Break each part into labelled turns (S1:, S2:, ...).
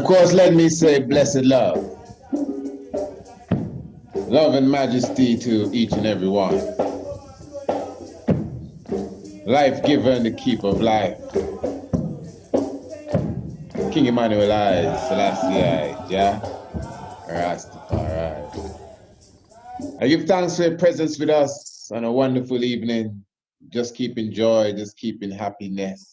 S1: course, let me say blessed love. Love and majesty to each and every one. Life giver and the keeper of life. King Emmanuel I, Selassie I, Jah, Rastafari. I give thanks for your presence with us on a wonderful evening. Just keeping joy, just keeping happiness.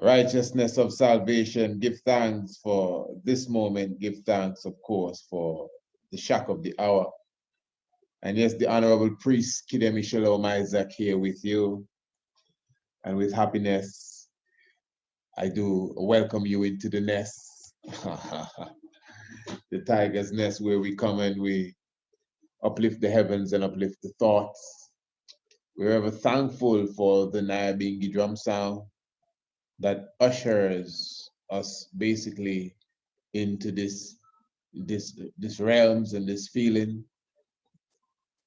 S1: Righteousness of salvation. Give thanks for this moment. Give thanks, of course, for the shock of the hour. And yes, the Honorable Priest Kidemi Shalom Isaac here with you. And with happiness, I do welcome you into the nest. The tiger's nest where we come and we uplift the heavens and uplift the thoughts. We're ever thankful for the Nyabingi drum sound that ushers us basically into this realms and this feeling.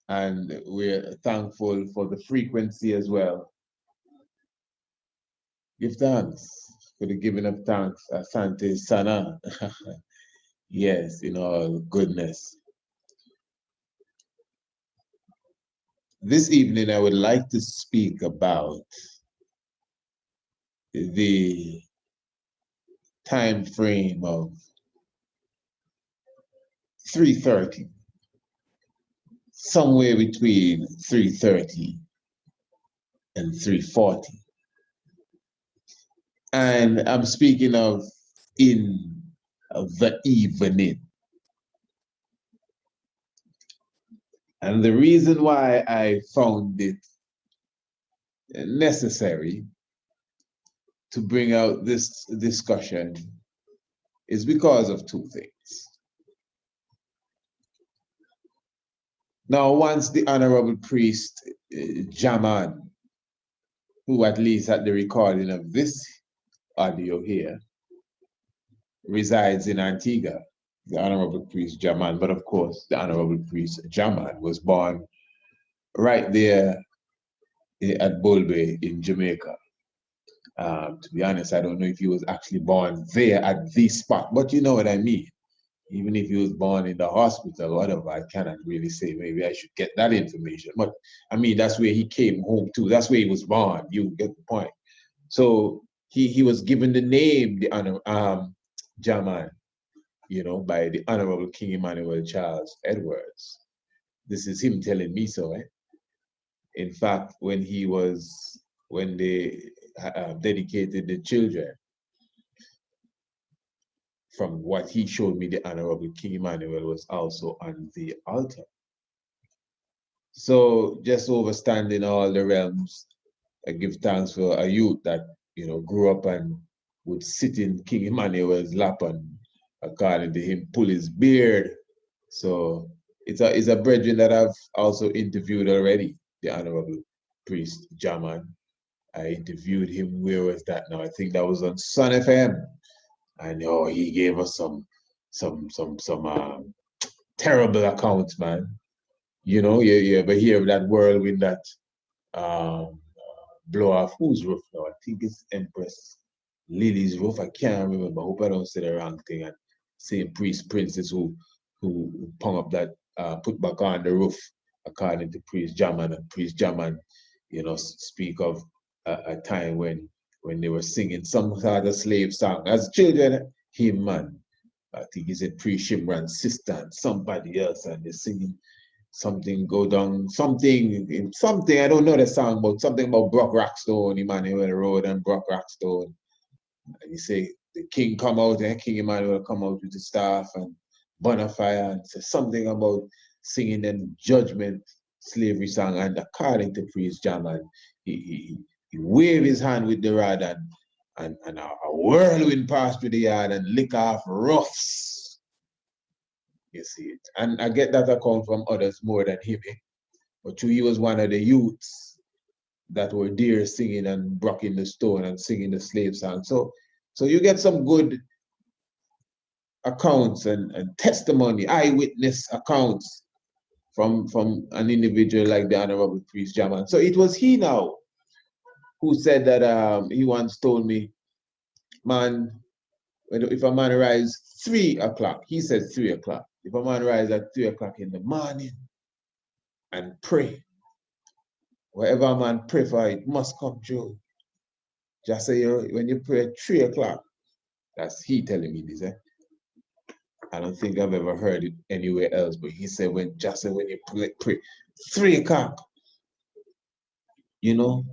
S1: And we're thankful for the frequency as well. Give thanks for the giving of thanks. Asante Sana. Yes, in all goodness. This evening, I would like to speak about the time frame of 3:30, somewhere between 3:30 and 3:40. And I'm speaking of in the evening. And the reason why I found it necessary to bring out this discussion is because of two things. Now, once the Honorable Priest Jaman, who at least at the recording of this audio here, resides in Antigua, the Honorable Priest Jaman, but of course, the Honorable Priest Jaman was born right there at Bulbe in Jamaica. To be honest, I don't know if he was actually born there at this spot, but you know what I mean. Even if he was born in the hospital or whatever, I cannot really say. Maybe I should get that information. But I mean, that's where he came home to. That's where he was born. You get the point. So he was given the name, the honor, Jaman, you know, by the Honorable King Emmanuel Charles Edwards. This is him telling me so. In fact, when they dedicated the children, from what he showed me, the Honorable King Emmanuel was also on the altar. So just overstanding all the realms, I give thanks for a youth that, you know, grew up and would sit in King Emmanuel's lap and, according to him, pull his beard. So it's a brethren that I've also interviewed already, the Honorable Priest Jaman. I interviewed him, where was that now? I think that was on Sun FM. I know he gave us some terrible accounts, man. You know, you ever hear of that whirlwind that blow off whose roof now? I think it's Empress Lily's roof. I can't remember. I hope I don't say the wrong thing. And same priest princess who hung up that put back on the roof, according to Priest Jaman. And Priest Jaman, you know, speak of a time when they were singing some sort of slave song. As children, him, man, I think he said Pre-Shimran's sister and somebody else, and they're singing something go down, something, I don't know the song, but something about Brock Rockstone, Emmanuel Road and Brock Rockstone. And you say the king come out, and King Emmanuel come out with the staff and bonfire and say something about singing them judgment slavery song. And according to Priest Jaman, he wave his hand with the rod and a whirlwind passed through the yard and lick off roughs. You see it. And I get that account from others more than him. But he was one of the youths that were there singing and brocking the stone and singing the slave song. So you get some good accounts and testimony, eyewitness accounts from an individual like the Honorable Priest Jaman. So it was he now who said that he once told me, man, if a man rise 3 o'clock, he says 3 o'clock. If a man rise at 3 o'clock in the morning and pray, whatever a man pray for, it must come true. Just say when you pray at 3 o'clock, that's he telling me this, eh? I don't think I've ever heard it anywhere else, but he said when you pray 3 o'clock, you know,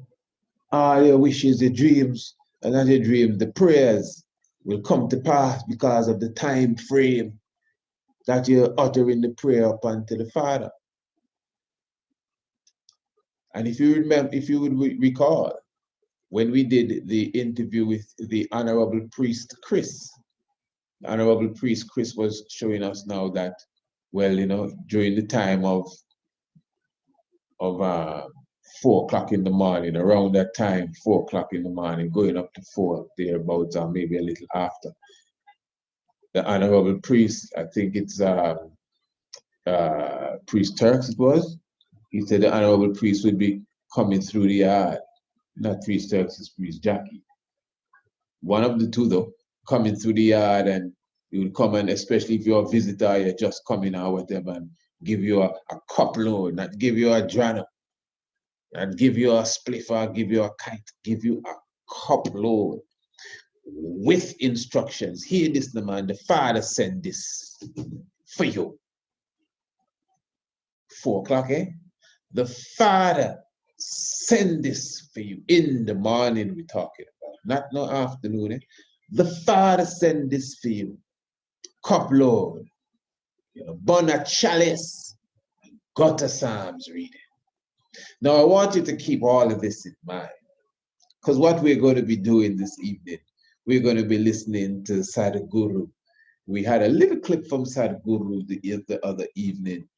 S1: all your wishes, your dreams, and not your dreams, the prayers will come to pass because of the time frame that you're uttering the prayer up unto the Father. And if you remember, if you would recall, when we did the interview with the Honorable Priest Chris, the Honorable Priest Chris was showing us now that, well, you know, during the time of 4 o'clock in the morning, around that time, 4 o'clock in the morning, going up to 4 thereabouts, or maybe a little after, the Honorable Priest, I think it's Priest Turks it was, he said the Honorable Priest would be coming through the yard. Not Priest Turks, it's Priest Jackie. One of the two though, coming through the yard, and he would come, and especially if you're a visitor, you're just coming or whatever, and give you a cup load, not give you a drana, not give you a spliffer, give you a kite, give you a cup load with instructions. Hear this, the man, the Father sent this for you. 4 o'clock, eh? The Father send this for you in the morning. We're talking about, not no afternoon. Eh? The Father send this for you. Cup load, you know, burn a chalice, go to Psalms reading. Now I want you to keep all of this in mind, because what we're going to be doing this evening, we're going to be listening to Sadhguru. We had a little clip from Sadhguru the other evening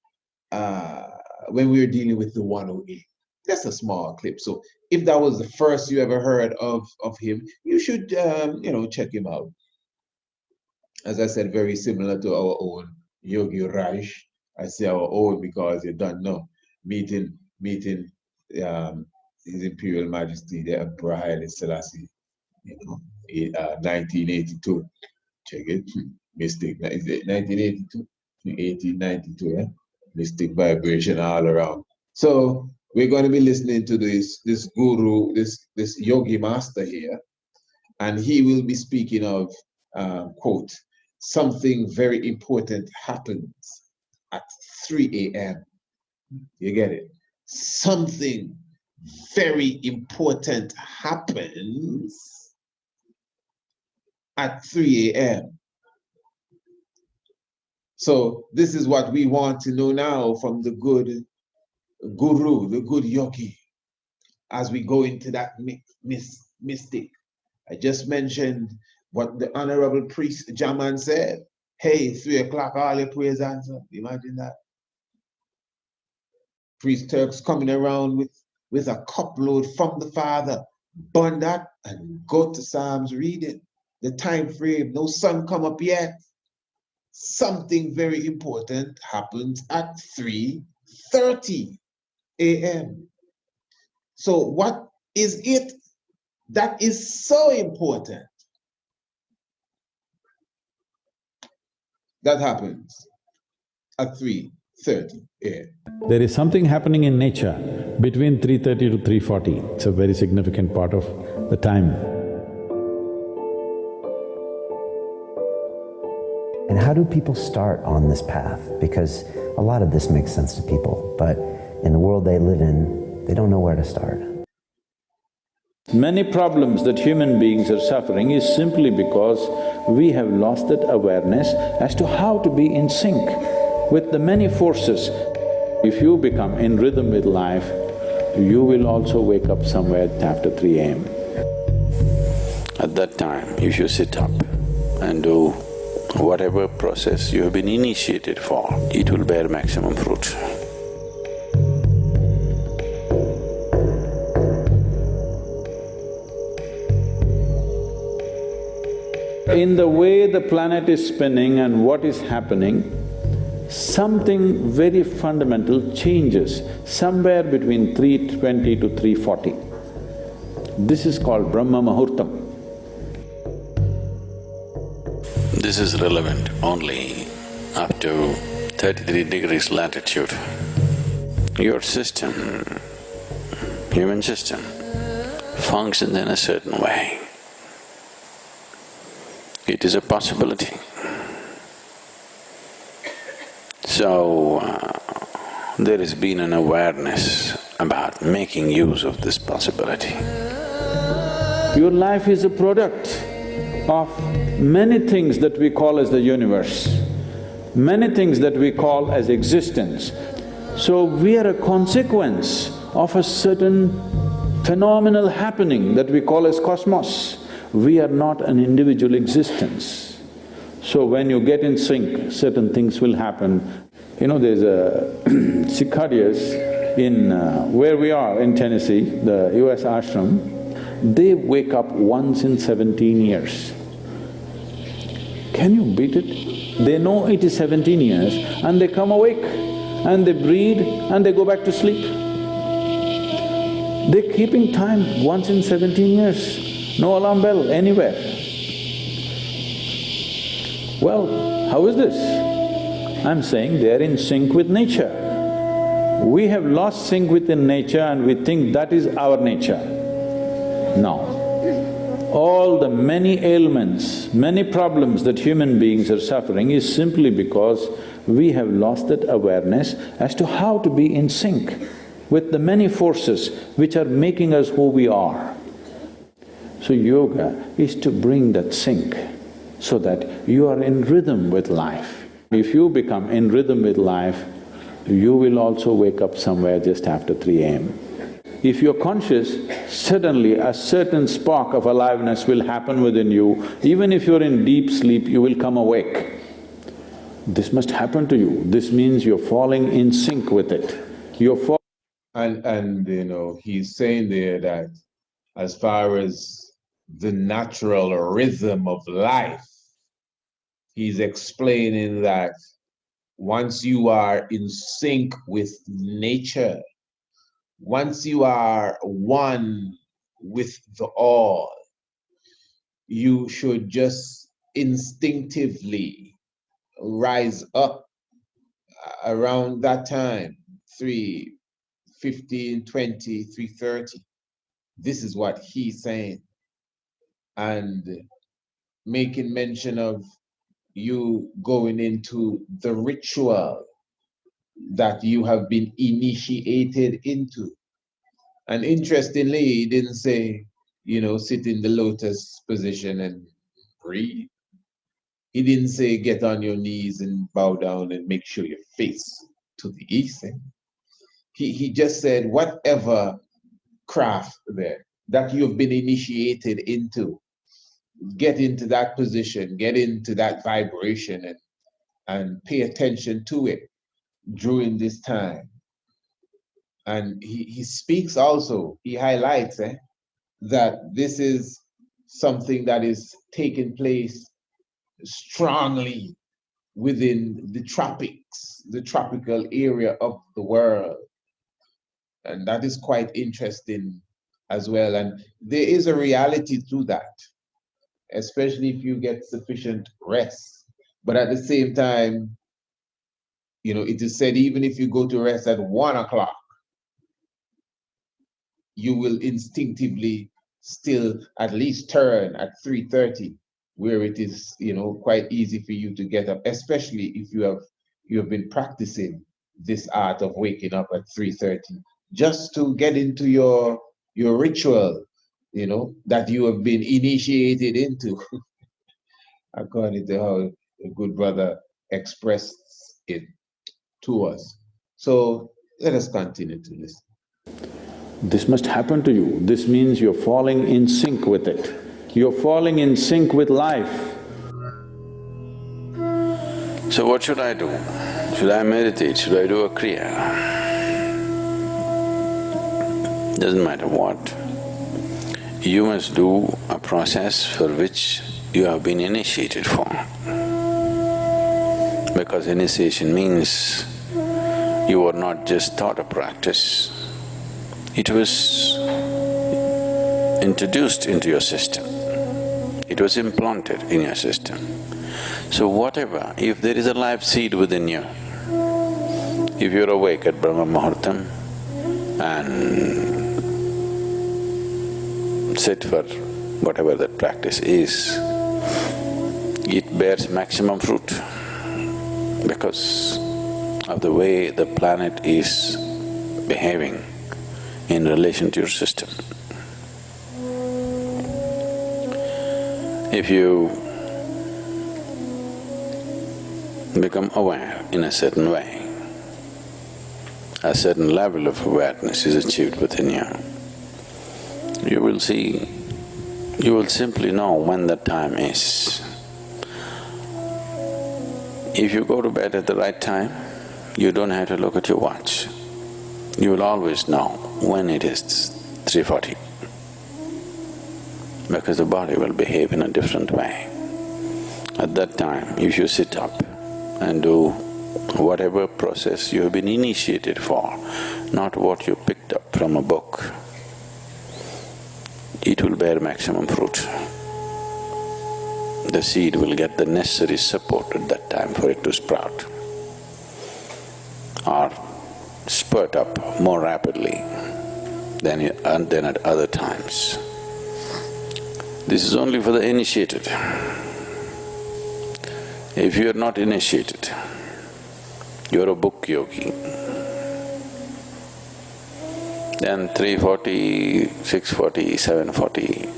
S1: when we were dealing with the 108. That's a small clip. So if that was the first you ever heard of him, you should you know, check him out. As I said, very similar to our own Yogi Raj. I say our own because you don't know. Meeting His Imperial Majesty, the Emperor Haile Selassie, you know, 1982. Check it. Mystic. Is it 1982? 1892, eh? Mystic vibration all around. So we're going to be listening to this guru, this yogi master here, and he will be speaking of, quote, something very important happens at 3 a.m. You get it? Something very important happens at 3 a.m. So this is what we want to know now from the good guru, the good yogi, as we go into that mystic. I just mentioned what the Honorable Priest Jaman said. Hey, 3 o'clock, all your prayers answered. Imagine that. Priest Turks coming around with a cup load from the Father. Burn that and go to Psalms reading. The time frame, no sun come up yet. Something very important happens at 3:30 a.m. So what is it that is so important that happens at 3:30 a.m.?
S2: There is something happening in nature between 3:30 to 3:40. It's a very significant part of the time.
S3: And how do people start on this path? Because a lot of this makes sense to people, but in the world they live in, they don't know where to start.
S2: Many problems that human beings are suffering is simply because we have lost that awareness as to how to be in sync with the many forces. If you become in rhythm with life, you will also wake up somewhere after 3 a.m. At that time, if you sit up and do whatever process you have been initiated for, it will bear maximum fruit. In the way the planet is spinning and what is happening, something very fundamental changes somewhere between 3:20 to 3:40. This is called Brahma Muhurtam. This is relevant only up to 33 degrees latitude. Your system, human system, functions in a certain way. It is a possibility. So, there has been an awareness about making use of this possibility. Your life is a product of many things that we call as the universe, many things that we call as existence. So we are a consequence of a certain phenomenal happening that we call as cosmos. We are not an individual existence. So when you get in sync, certain things will happen. You know, there's a cicadas in where we are in Tennessee, the US ashram, they wake up once in 17 years. Can you beat it? They know it is 17 years and they come awake and they breathe and they go back to sleep. They're keeping time once in 17 years, no alarm bell anywhere. Well, how is this? I'm saying they're in sync with nature. We have lost sync within nature and we think that is our nature. No. All the many ailments, many problems that human beings are suffering is simply because we have lost that awareness as to how to be in sync with the many forces which are making us who we are. So yoga is to bring that sync so that you are in rhythm with life. If you become in rhythm with life, you will also wake up somewhere just after 3 a.m. If you're conscious, suddenly a certain spark of aliveness will happen within you. Even if you're in deep sleep, you will come awake. This must happen to you. This means you're falling in sync with it.
S1: And you know, he's saying there that as far as the natural rhythm of life, he's explaining that once you are in sync with nature, once you are one with the all, you should just instinctively rise up around that time, 3:15, 20, 3:30. This is what he's saying. And making mention of you going into the ritual that you have been initiated into. And interestingly, he didn't say, you know, sit in the lotus position and breathe. He didn't say get on your knees and bow down and make sure your face to the east. He just said whatever craft there that you've been initiated into, get into that position, get into that vibration and pay attention to it during this time. And he speaks also, he highlights that this is something that is taking place strongly within the tropics, the tropical area of the world. And that is quite interesting as well. And there is a reality to that, especially if you get sufficient rest. But at the same time, you know, it is said even if you go to rest at 1 o'clock, you will instinctively still at least turn at 3:30, where it is, you know, quite easy for you to get up, especially if you have been practicing this art of waking up at 3:30, just to get into your ritual, you know, that you have been initiated into, according to how a good brother expressed it to us. So let us continue to listen.
S2: This must happen to you. This means you're falling in sync with it. You're falling in sync with life. So what should I do? Should I meditate? Should I do a kriya? Doesn't matter what. You must do a process for which you have been initiated for. Because initiation means you were not just taught a practice, it was introduced into your system. It was implanted in your system. So whatever, if there is a life seed within you, if you're awake at Brahma Muhurtam and sit for whatever that practice is, it bears maximum fruit because of the way the planet is behaving in relation to your system. If you become aware in a certain way, a certain level of awareness is achieved within you, you will see, you will simply know when the time is. If you go to bed at the right time, you don't have to look at your watch. You will always know when it is 3:40, because the body will behave in a different way. At that time, if you sit up and do whatever process you have been initiated for, not what you picked up from a book, it will bear maximum fruit. The seed will get the necessary support at that time for it to sprout or spurt up more rapidly than at other times. This is only for the initiated. If you are not initiated, you are a book yogi. Then 3:40, 6:40, 7:40,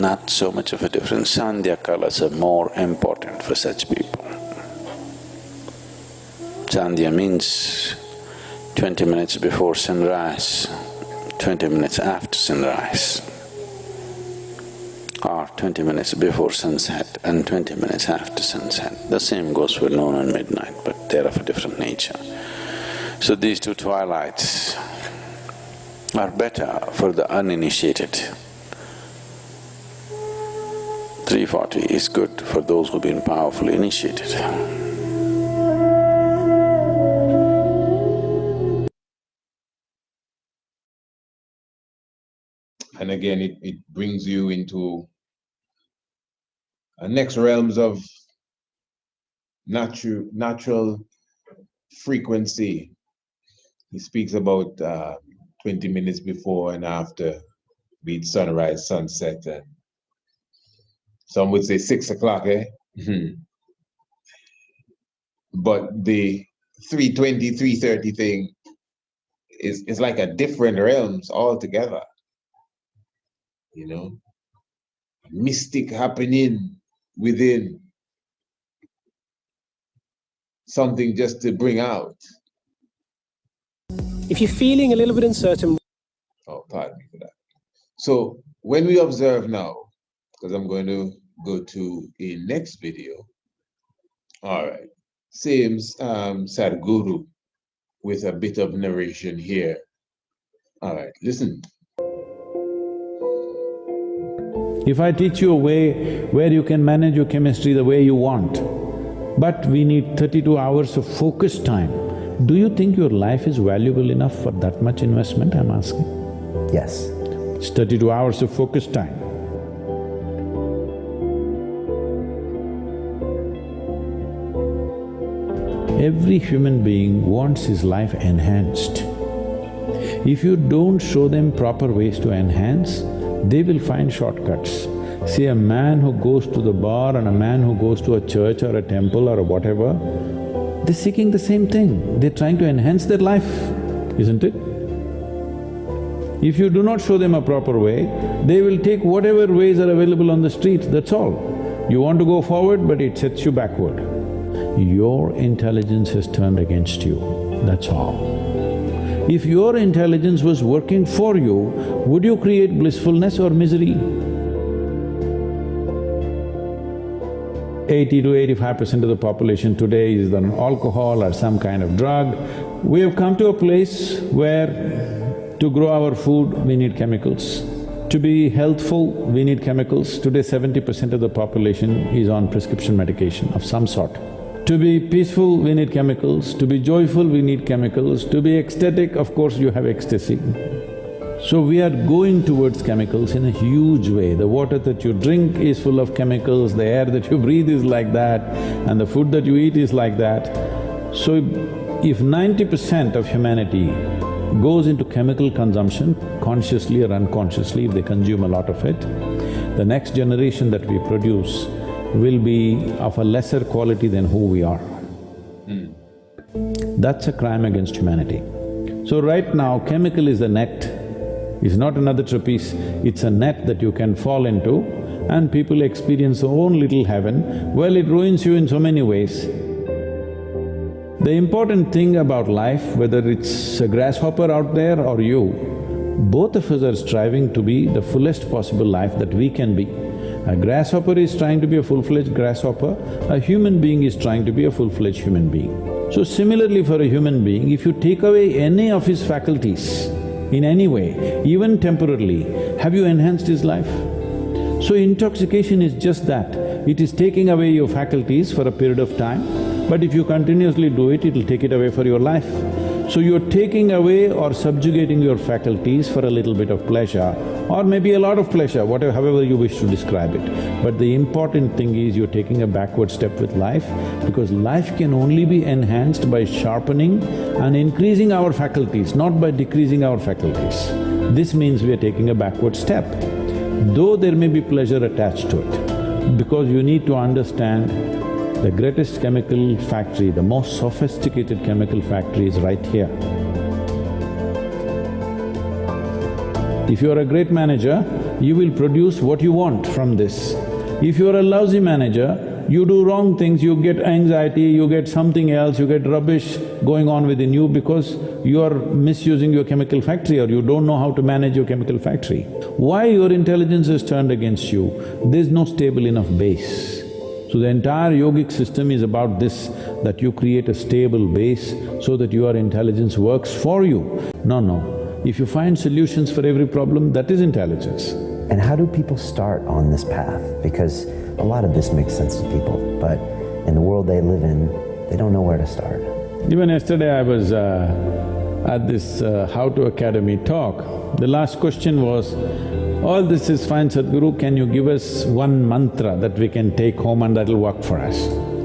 S2: not so much of a difference. Sandhya kalas are more important for such people. Sandhya means 20 minutes before sunrise, 20 minutes after sunrise, or 20 minutes before sunset and 20 minutes after sunset. The same goes for noon and midnight, but they're of a different nature. So these two twilights are better for the uninitiated. 3:40 is good for those who've been powerfully initiated.
S1: And again, it brings you into next realms of natural frequency. He speaks about 20 minutes before and after, be it sunrise, sunset, and some would say 6 o'clock, eh? But the 3:20, 3:30 thing is like a different realms altogether. You know, mystic happening within, something just to bring out.
S4: If you're feeling a little bit uncertain…
S1: Oh, pardon me for that. So when we observe now, because I'm going to go to a next video. All right, same Sadhguru with a bit of narration here. All right, listen.
S2: If I teach you a way where you can manage your chemistry the way you want, but we need 32 hours of focused time, do you think your life is valuable enough for that much investment, I'm asking?
S3: Yes.
S2: It's 32 hours of focused time. Every human being wants his life enhanced. If you don't show them proper ways to enhance, they will find shortcuts. See, a man who goes to the bar and a man who goes to a church or a temple or whatever, they're seeking the same thing. They're trying to enhance their life, isn't it? If you do not show them a proper way, they will take whatever ways are available on the street, that's all. You want to go forward, but it sets you backward. Your intelligence has turned against you, that's all. If your intelligence was working for you, would you create blissfulness or misery? 80 to 85% of the population today is on alcohol or some kind of drug. We have come to a place where to grow our food, we need chemicals. To be healthful, we need chemicals. Today 70% of the population is on prescription medication of some sort. To be peaceful, we need chemicals. To be joyful, we need chemicals. To be ecstatic, of course you have ecstasy. So we are going towards chemicals in a huge way. The water that you drink is full of chemicals, the air that you breathe is like that, and the food that you eat is like that. So if 90% of humanity goes into chemical consumption, consciously or unconsciously, if they consume a lot of it, the next generation that we produce will be of a lesser quality than who we are. That's a crime against humanity. So right now, chemical is a net, it's not another trapeze, it's a net that you can fall into and people experience their own little heaven. Well, it ruins you in so many ways. The important thing about life, whether it's a grasshopper out there or you, both of us are striving to be the fullest possible life that we can be. A grasshopper is trying to be a full-fledged grasshopper, a human being is trying to be a full-fledged human being. So similarly for a human being, if you take away any of his faculties in any way, even temporarily, have you enhanced his life? So intoxication is just that, it is taking away your faculties for a period of time, but if you continuously do it, it'll take it away for your life. So you're taking away or subjugating your faculties for a little bit of pleasure or maybe a lot of pleasure, whatever… however you wish to describe it. But the important thing is you're taking a backward step with life because life can only be enhanced by sharpening and increasing our faculties, not by decreasing our faculties. This means we are taking a backward step, though there may be pleasure attached to it, because you need to understand the greatest chemical factory, the most sophisticated chemical factory is right here. If you're a great manager, you will produce what you want from this. If you're a lousy manager, you do wrong things, you get anxiety, you get something else, you get rubbish going on within you because you are misusing your chemical factory or you don't know how to manage your chemical factory. Why your intelligence is turned against you? There's no stable enough base. So the entire yogic system is about this, that you create a stable base so that your intelligence works for you. No. If you find solutions for every problem, that is intelligence.
S3: And how do people start on this path? Because a lot of this makes sense to people, but in the world they live in, they don't know where to start.
S2: Even yesterday I was at this How to Academy talk. The last question was, all this is fine, Sadhguru, can you give us one mantra that we can take home and that'll work for us?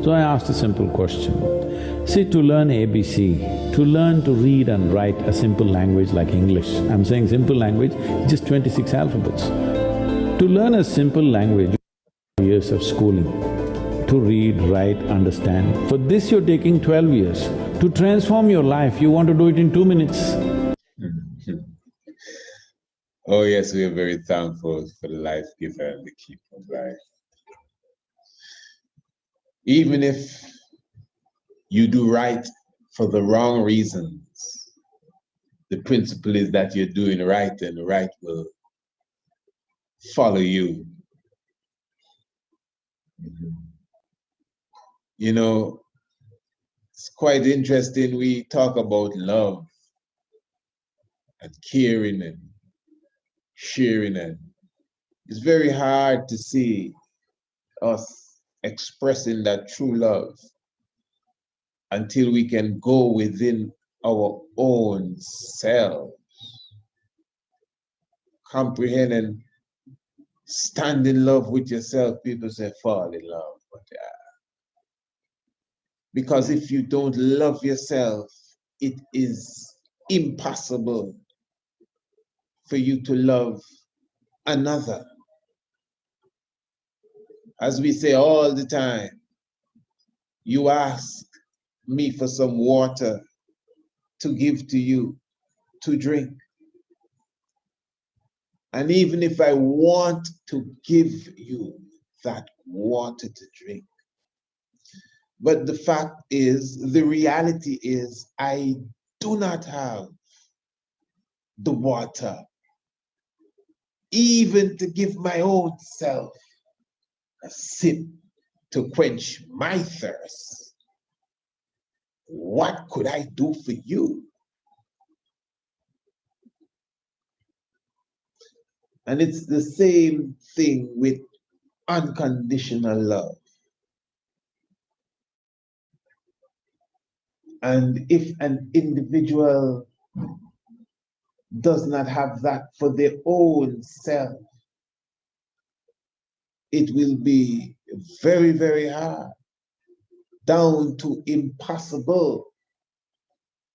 S2: So I asked a simple question. See, to learn ABC, to learn to read and write a simple language like English, I'm saying simple language, just 26 alphabets. To learn a simple language, years of schooling, to read, write, understand. For this you're taking 12 years. To transform your life, you want to do it in 2 minutes.
S1: Oh yes, we are very thankful for the life giver and the keeper of life. Even if you do right for the wrong reasons, the principle is that you're doing right and the right will follow you. You know, it's quite interesting, we talk about love and caring and sharing, and it's very hard to see us expressing that true love until we can go within our own selves, comprehend and stand in love with yourself. People say fall in love, but because if you don't love yourself, it is impossible for you to love another. As we say all the time, you ask me for some water to give to you to drink. And even if I want to give you that water to drink, but the fact is, the reality is, I do not have the water even to give my own self a sip to quench my thirst. What could I do for you? And it's the same thing with unconditional love. And if an individual does not have that for their own self, it will be very, very hard, down to impossible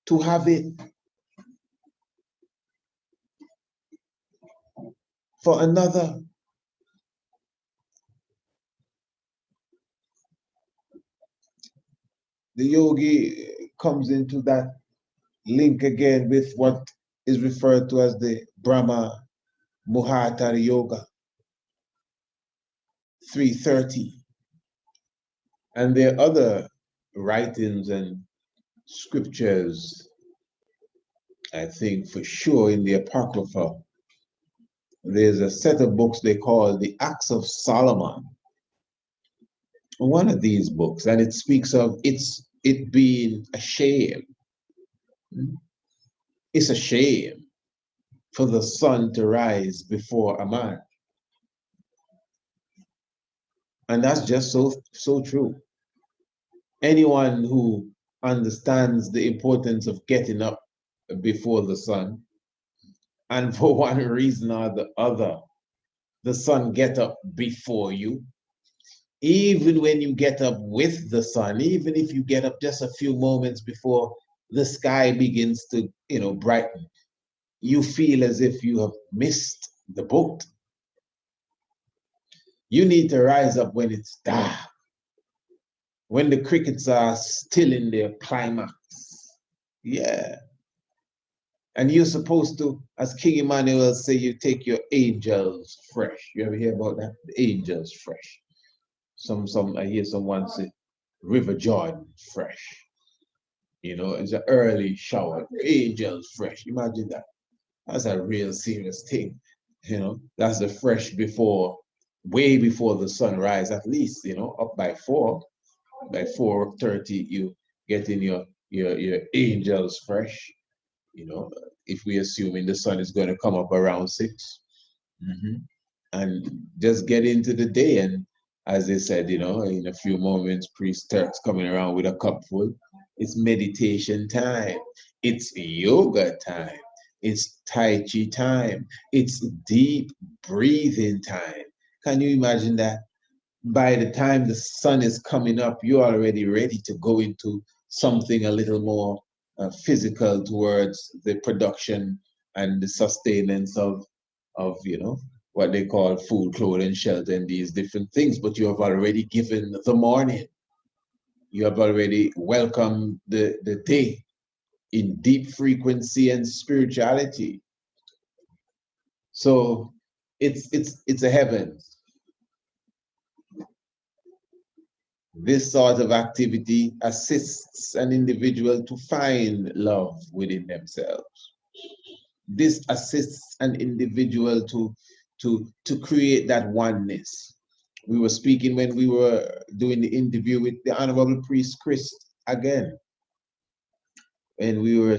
S1: to have it for another. The yogi comes into that link again with what is referred to as the Brahma Muhurta Yoga 330. And there are other writings and scriptures, I think for sure in the Apocrypha. There's a set of books they call the Acts of Solomon. One of these books, and it speaks of it being a shame. It's a shame for the sun to rise before a man. And that's just so true. Anyone who understands the importance of getting up before the sun, and for one reason or the other, the sun get up before you, even when you get up with the sun, even if you get up just a few moments before the sky begins to, brighten, you feel as if you have missed the boat. You need to rise up when it's dark, when the crickets are still in their climax. Yeah. And you're supposed to, as King Emmanuel say, you take your angels fresh. You ever hear about that? The angels fresh. I hear someone say, River Jordan fresh. It's an early shower. Angels fresh. Imagine that. That's a real serious thing. That's the fresh before, way before the sunrise, at least, up by 4. By 4:30, you getting your angels fresh. If we assuming the sun is going to come up around 6. And just get into the day. And as they said, in a few moments, priest starts coming around with a cup full. It's meditation time. It's yoga time. It's Tai Chi time. It's deep breathing time. Can you imagine that? By the time the sun is coming up, you're already ready to go into something a little more physical towards the production and the sustenance of what they call food, clothing, shelter, and these different things. But you have already given the morning. You have already welcomed the day in deep frequency and spirituality. So it's a heaven. This sort of activity assists an individual to find love within themselves. This assists an individual to create that oneness. We were speaking when we were doing the interview with the Honorable Priest Chris again. And we were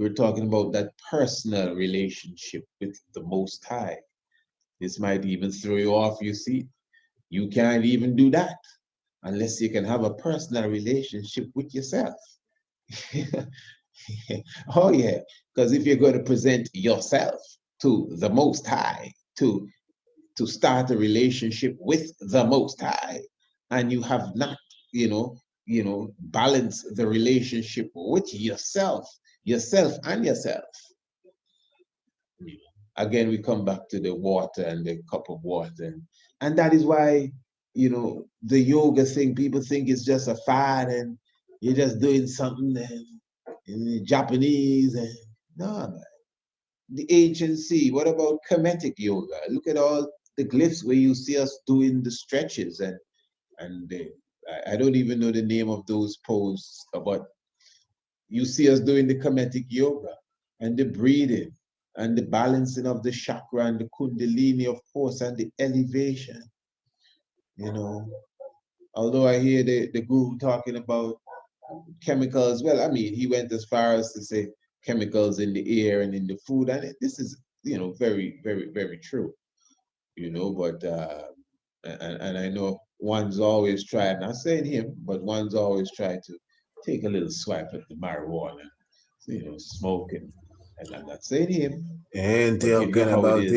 S1: talking about that personal relationship with the Most High. This might even throw you off, you see. You can't even do that unless you can have a personal relationship with yourself. Oh yeah, because if you're going to present yourself to the Most High, to start a relationship with the Most High, and you have not, balanced the relationship with yourself and yourself. Again, we come back to the water and the cup of water, and that is why the yoga thing, people think it's just a fad and you're just doing something in Japanese. And no, man. The agency, what about Kemetic yoga? Look at all the glyphs where you see us doing the stretches and I don't even know the name of those poses, but you see us doing the Kemetic yoga and the breathing and the balancing of the chakra and the kundalini, of course, and the elevation. Although I hear the guru talking about chemicals, well, I mean, he went as far as to say chemicals in the air and in the food, and this is, very, very, very true, but, and I know one's always tried, not saying him, but one's always tried to take a little swipe at the marijuana, smoking And I'm not saying him.
S5: And
S1: But you know
S5: talking
S1: how it
S5: about
S1: is.